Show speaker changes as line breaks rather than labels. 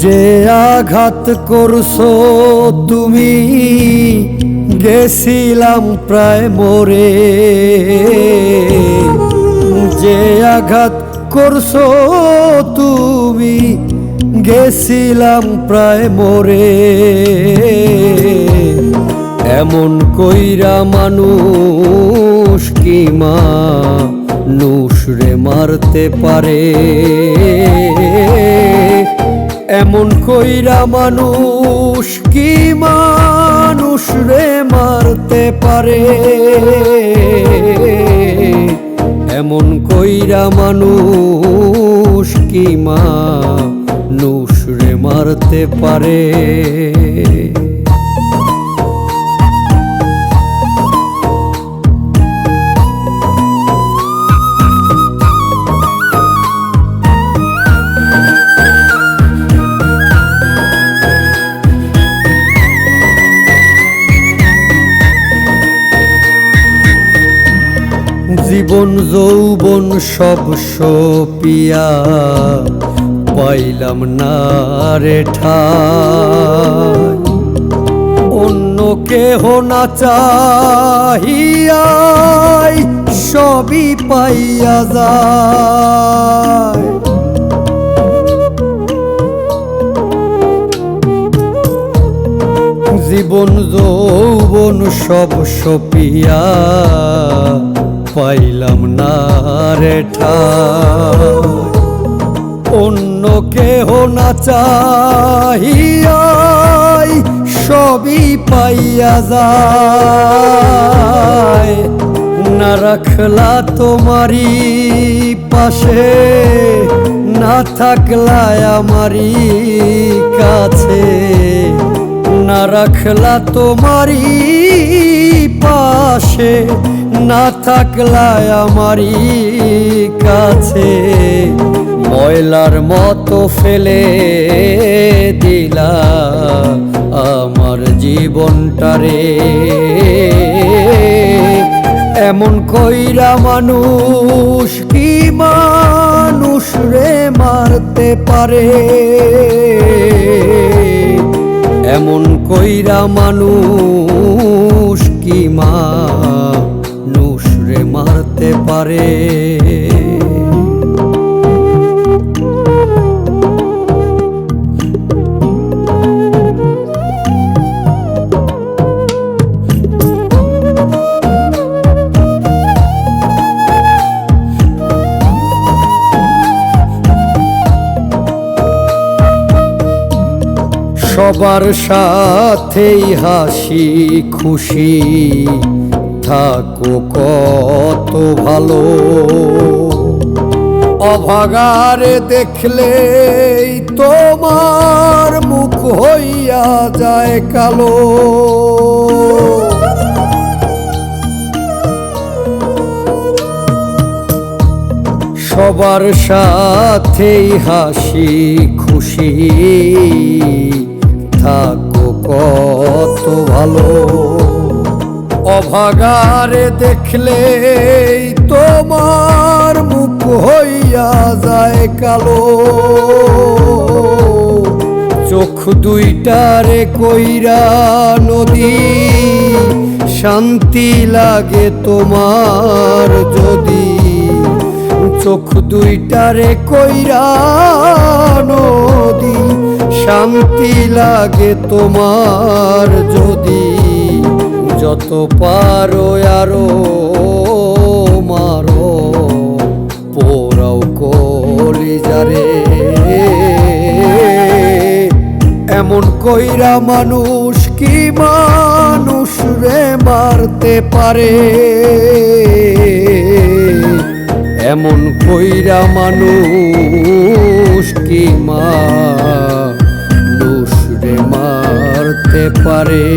যে আঘাত করছো তুমি, গেছিলাম প্রায় মরে। যে আঘাত করছো তুমি, গেছিলাম প্রায় মরে। এমন কইরা মানুষ কি মানুষরে মারতে পারে? এমন কইরা মানুষ কি মানুষরে মারতে পারে? এমন কইরা মানুষ কি মানুষরে মারতে পারে? জীবন যৌবন সব সপিয়া পাইলাম না রে ঠাই। অন্য কেহ না চাহিয়াই সবই পাইয়া যায়। জীবন যৌবন সব সপিয়া পাইলাম না রে ঠাই। অন্য কেহ না চাহিয়াই সবই পাইয়া যায়। না রাখলা তোমারি পাশে, না থাকলা আমারি কাছে। না রাখলা তোমারি পাশে, না থাকলা আমারি কাছে। ময়লার মতো ফেলে দিলা আমার জীবনটারে। এমন কইরা মানুষ কি মানুষরে মারতে পারে? এমন কইরা মানুষ কি মানুষরে মারতে পারে? সবার সাথেই হাসি খুশি থাকো কত ভালো। অভাগারে দেখলেই তোমার মুখ হইয়া যায় কালো। সবার সাথেই হাসি খুশি থাকো কত ভালো। অভাগারে দেখলেই তোমার মুখ হইয়া যায় কালো। চোখ দুইটারে কইরা নদী, শান্তি লাগে তোমার যদি। চোখ দুইটারে কইরা নদী, শান্তি লাগে তোমার যদি। যত পারো আরো মারো, পোড়াও কলিজারে। এমন কইরা মানুষ কি মানুষরে মারতে পারে? এমন কইরা মানুষ কি মানুষরে মারতে পারে?